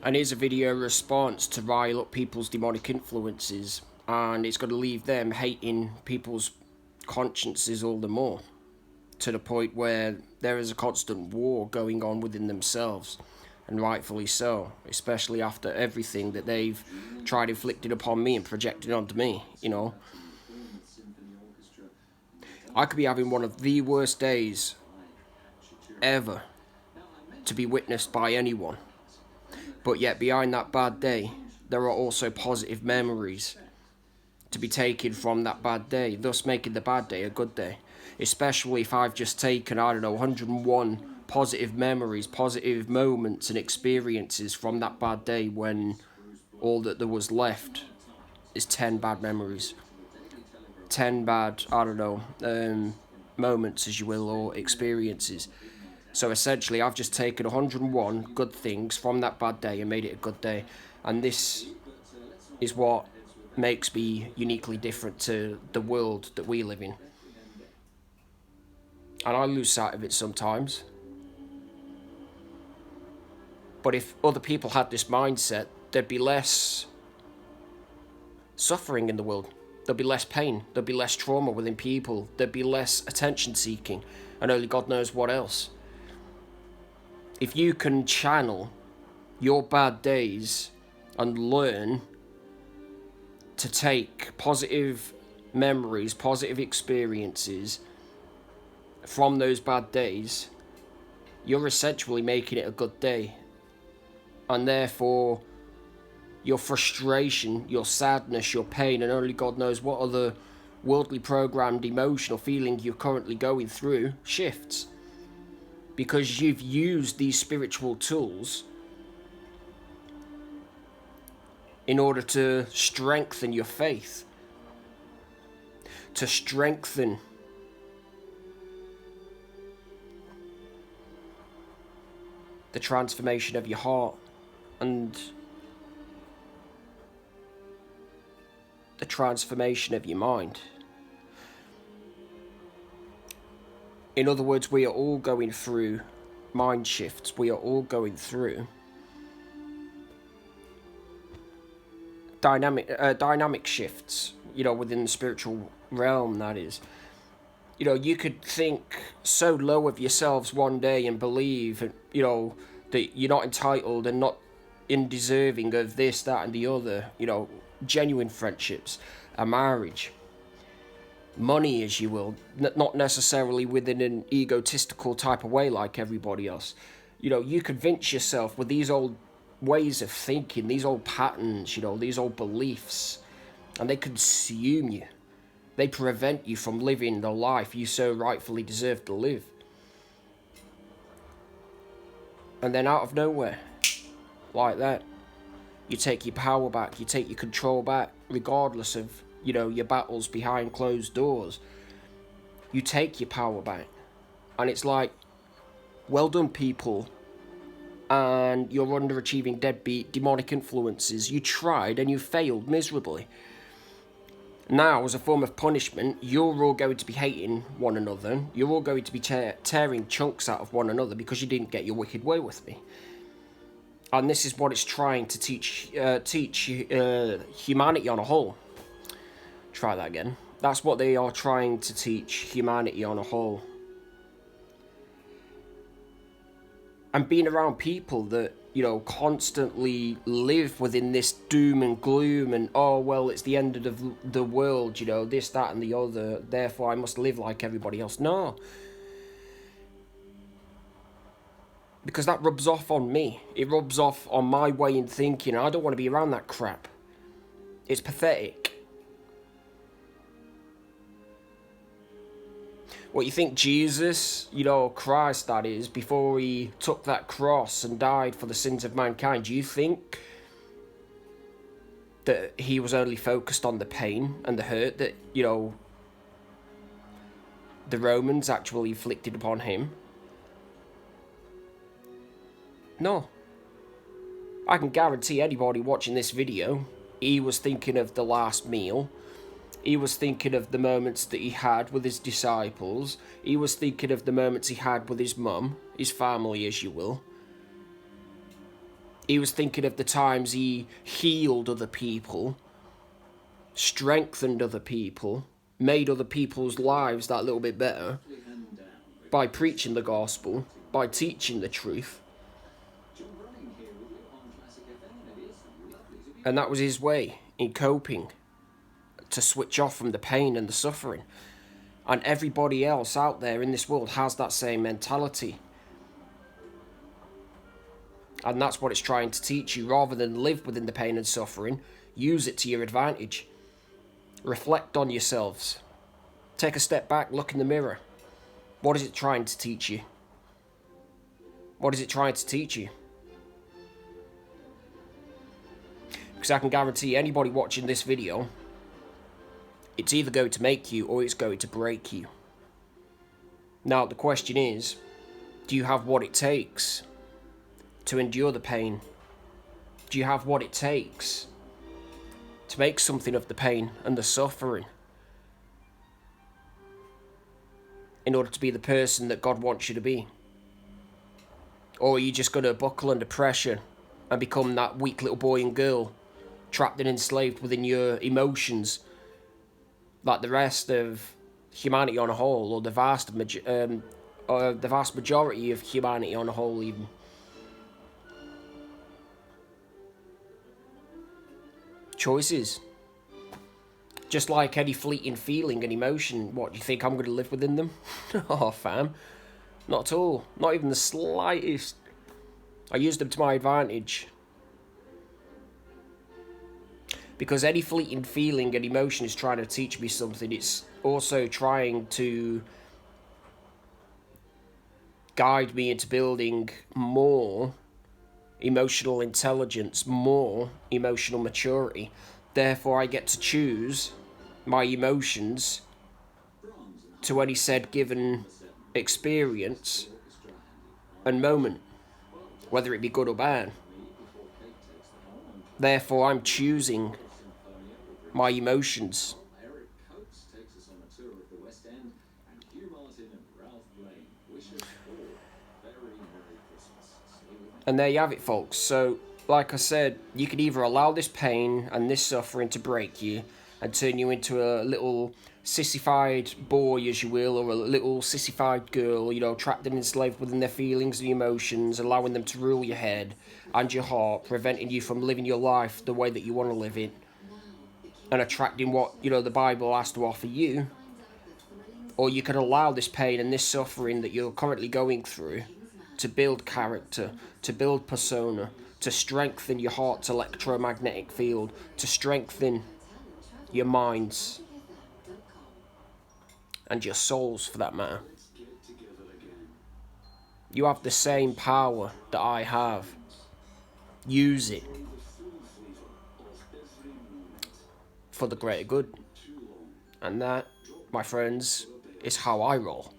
And here's a video response to rile up people's demonic influences, and it's going to leave them hating people's consciences all the more, to the point where there is a constant war going on within themselves, and rightfully so, especially after everything that they've tried inflicting upon me and projected onto me, you know. I could be having one of the worst days ever to be witnessed by anyone. But yet behind that bad day, there are also positive memories to be taken from that bad day, thus making the bad day a good day. Especially if I've just taken, 101 positive memories, positive moments and experiences from that bad day, when all that there was left is 10 bad memories. 10 bad, moments, as you will, or experiences. So essentially, I've just taken 101 good things from that bad day and made it a good day. And this is what makes me uniquely different to the world that we live in. And I lose sight of it sometimes. But if other people had this mindset, there'd be less suffering in the world. There'd be less pain. There'd be less trauma within people. There'd be less attention seeking. And only God knows what else. If you can channel your bad days and learn to take positive memories, positive experiences from those bad days, you're essentially making it a good day. And therefore, your frustration, your sadness, your pain, and only God knows what other worldly programmed emotional feeling you're currently going through shifts. Because you've used these spiritual tools in order to strengthen your faith, to strengthen the transformation of your heart and the transformation of your mind. In other words, we are all going through mind shifts. We are all going through dynamic shifts, within the spiritual realm, that is. You could think so low of yourselves one day and believe, that you're not entitled and not undeserving of this, that, and the other, genuine friendships, a marriage, money, as you will, not necessarily within an egotistical type of way like everybody else. You convince yourself with these old ways of thinking, these old patterns, these old beliefs, and they consume you. They prevent you from living the life you so rightfully deserve to live. And then out of nowhere, like that, you take your power back, you take your control back, regardless of, your battles behind closed doors. You take your power back. And it's like, well done, people. And you're underachieving deadbeat demonic influences. You tried and you failed miserably. Now, as a form of punishment, you're all going to be hating one another. You're all going to be tearing chunks out of one another because you didn't get your wicked way with me. And this is what it's trying to teach humanity on a whole. Try that again. That's what they are trying to teach humanity on a whole. And being around people that, constantly live within this doom and gloom and, oh, well, it's the end of the world, this, that, and the other, therefore I must live like everybody else. No. Because that rubs off on me. It rubs off on my way in thinking. I don't want to be around that crap. It's pathetic. What, you think Jesus, Christ that is, before he took that cross and died for the sins of mankind, do you think that he was only focused on the pain and the hurt that, the Romans actually inflicted upon him? No. I can guarantee anybody watching this video, he was thinking of the last meal. He was thinking of the moments that he had with his disciples. He was thinking of the moments he had with his mum, his family, as you will. He was thinking of the times he healed other people, strengthened other people, made other people's lives that little bit better by preaching the gospel, by teaching the truth. And that was his way in coping, to switch off from the pain and the suffering. And everybody else out there in this world has that same mentality. And that's what it's trying to teach you. Rather than live within the pain and suffering, use it to your advantage. Reflect on yourselves. Take a step back, look in the mirror. What is it trying to teach you? What is it trying to teach you? Because I can guarantee anybody watching this video, it's either going to make you or it's going to break you. Now, the question is, do you have what it takes to endure the pain? Do you have what it takes to make something of the pain and the suffering in order to be the person that God wants you to be? Or are you just going to buckle under pressure and become that weak little boy and girl, trapped and enslaved within your emotions, like the rest of humanity on a whole, or the vast majority of humanity on a whole even? Choices. Just like any fleeting feeling and emotion, what, do you think I'm going to live within them? Oh, fam. Not at all. Not even the slightest. I use them to my advantage. Because any fleeting feeling and emotion is trying to teach me something. It's also trying to guide me into building more emotional intelligence, more emotional maturity. Therefore, I get to choose my emotions to any said given experience and moment, whether it be good or bad. Therefore, I'm choosing my emotions. And there you have it, folks. So, like I said, you could either allow this pain and this suffering to break you and turn you into a little sissified boy, as you will, or a little sissified girl, you know, trapped and enslaved within their feelings and emotions, allowing them to rule your head and your heart, preventing you from living your life the way that you want to live it, and attracting what, you know, the Bible has to offer you. Or you can allow this pain and this suffering that you're currently going through to build character, to build persona, to strengthen your heart's electromagnetic field, to strengthen your minds and your souls, for that matter. You have the same power that I have. Use it for the greater good. And that, my friends, is how I roll.